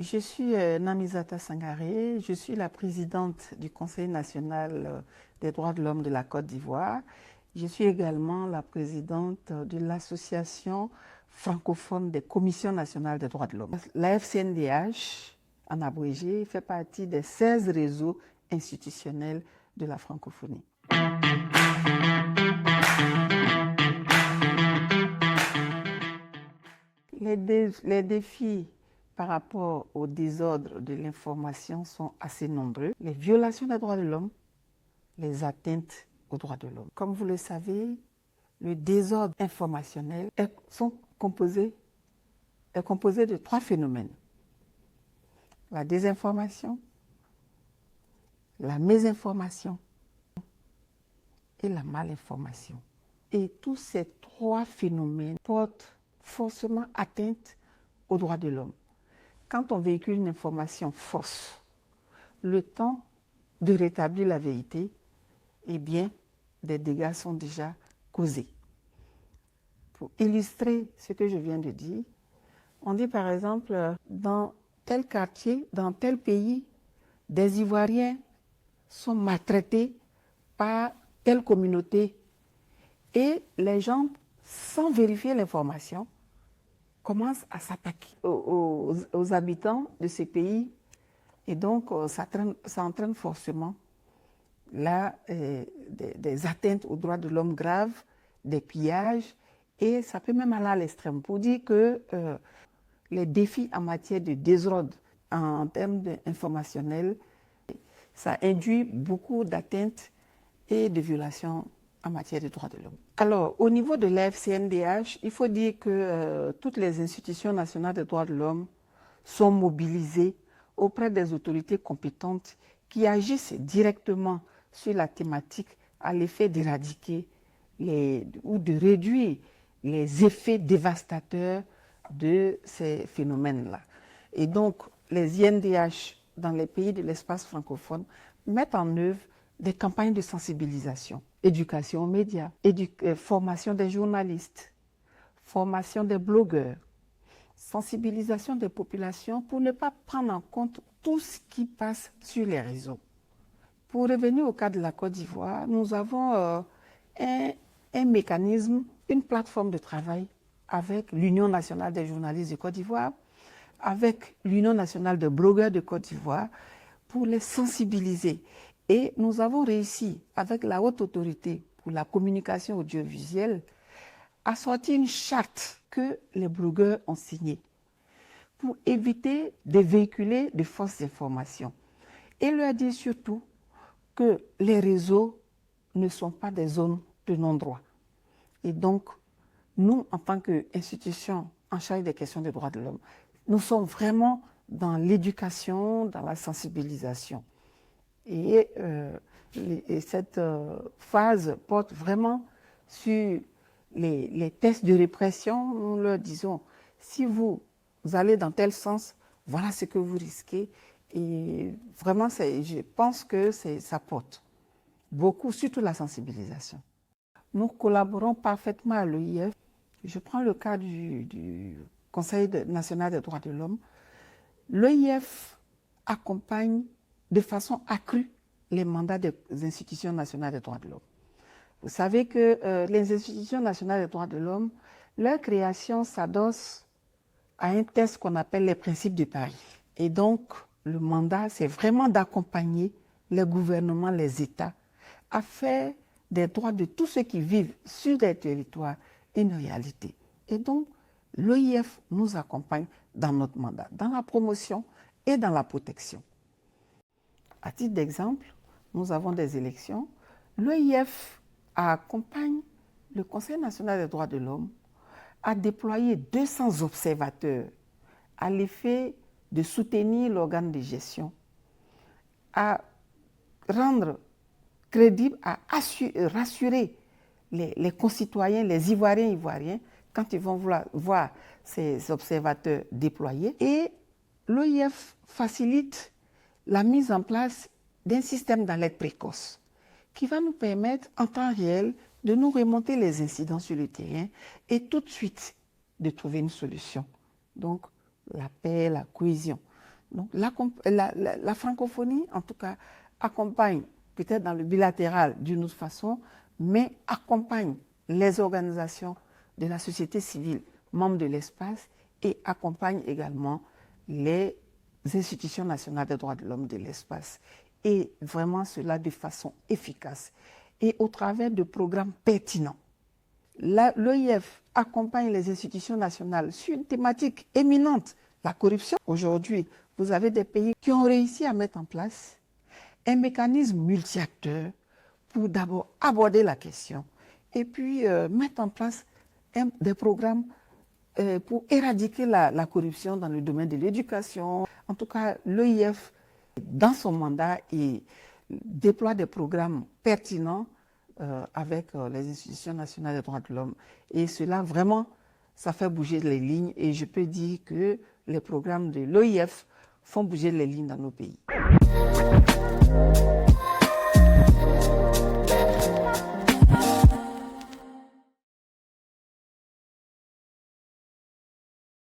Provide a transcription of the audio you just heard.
Je suis Namizata Sangaré, je suis la présidente du Conseil national des droits de l'homme de la Côte d'Ivoire. Je suis également la présidente de l'Association francophone des commissions nationales des droits de l'homme. La FCNDH, en abrégé, fait partie des 16 réseaux institutionnels de la francophonie. Les défis par rapport au désordre de l'information sont assez nombreux. Les violations des droits de l'homme, les atteintes aux droits de l'homme. Comme vous le savez, le désordre informationnel est composé de 3 phénomènes. La désinformation, la mésinformation et la malinformation. Et tous ces 3 phénomènes portent forcément atteinte aux droits de l'homme. Quand on véhicule une information fausse, le temps de rétablir la vérité, eh bien, des dégâts sont déjà causés. Pour illustrer ce que je viens de dire, on dit par exemple, dans tel quartier, dans tel pays, des Ivoiriens sont maltraités par telle communauté. Et les gens, sans vérifier l'information, commencent à s'attaquer aux habitants de ces pays. Et donc, ça entraîne forcément là, des atteintes aux droits de l'homme graves, des pillages, et ça peut même aller à l'extrême pour dire que les défis en matière de désordre en termes informationnels, ça induit beaucoup d'atteintes et de violations en matière de droits de l'homme. Alors, au niveau de la FCNDH, il faut dire que toutes les institutions nationales des droits de l'homme sont mobilisées auprès des autorités compétentes qui agissent directement sur la thématique à l'effet d'éradiquer ou de réduire les effets dévastateurs de ces phénomènes-là. Et donc, les INDH dans les pays de l'espace francophone mettent en œuvre des campagnes de sensibilisation, éducation aux médias, formation des journalistes, formation des blogueurs, sensibilisation des populations pour ne pas prendre en compte tout ce qui passe sur les réseaux. Pour revenir au cas de la Côte d'Ivoire, nous avons un mécanisme, une plateforme de travail avec l'Union nationale des journalistes de Côte d'Ivoire, avec l'Union nationale des blogueurs de Côte d'Ivoire, pour les sensibiliser. Et nous avons réussi, avec la haute autorité pour la communication audiovisuelle, à sortir une charte que les blogueurs ont signée pour éviter de véhiculer de fausses informations. Et leur dire surtout que les réseaux ne sont pas des zones de non-droit. Et donc, nous, en tant qu'institution en charge des questions des droits de l'homme, nous sommes vraiment dans l'éducation, dans la sensibilisation. Et cette phase porte vraiment sur les tests de répression. Nous leur disons, si vous allez dans tel sens, voilà ce que vous risquez. Et vraiment, je pense que ça porte beaucoup, surtout la sensibilisation. Nous collaborons parfaitement à l'OIF. Je prends le cas du Conseil national des droits de l'homme. L'OIF accompagne de façon accrue les mandats des institutions nationales des droits de l'homme. Vous savez que les institutions nationales des droits de l'homme, leur création s'adosse à un test qu'on appelle les principes de Paris. Et donc, le mandat, c'est vraiment d'accompagner les gouvernements, les États, à faire des droits de tous ceux qui vivent sur des territoires une réalité. Et donc, l'OIF nous accompagne dans notre mandat, dans la promotion et dans la protection. À titre d'exemple, nous avons des élections. L'OIF accompagne le Conseil national des droits de l'homme à déployer 200 observateurs à l'effet de soutenir l'organe de gestion, à rendre crédible, à rassurer les concitoyens, les Ivoiriens, quand ils vont voir ces observateurs déployés. Et l'OIF facilite la mise en place d'un système d'alerte précoce qui va nous permettre en temps réel de nous remonter les incidents sur le terrain et tout de suite de trouver une solution. Donc, la paix, la cohésion. Donc la francophonie, en tout cas, accompagne, peut-être dans le bilatéral d'une autre façon, mais accompagne les organisations de la société civile, membres de l'espace, et accompagne également les institutions nationales des droits de l'homme de l'espace. Et vraiment cela de façon efficace et au travers de programmes pertinents. L'OIF accompagne les institutions nationales sur une thématique éminente, la corruption. Aujourd'hui, vous avez des pays qui ont réussi à mettre en place un mécanisme multi-acteurs pour d'abord aborder la question et puis mettre en place des programmes pour éradiquer la corruption dans le domaine de l'éducation. En tout cas, l'OIF, dans son mandat, il déploie des programmes pertinents avec les institutions nationales des droits de l'homme. Et cela, vraiment, ça fait bouger les lignes. Et je peux dire que les programmes de l'OIF font bouger les lignes dans nos pays.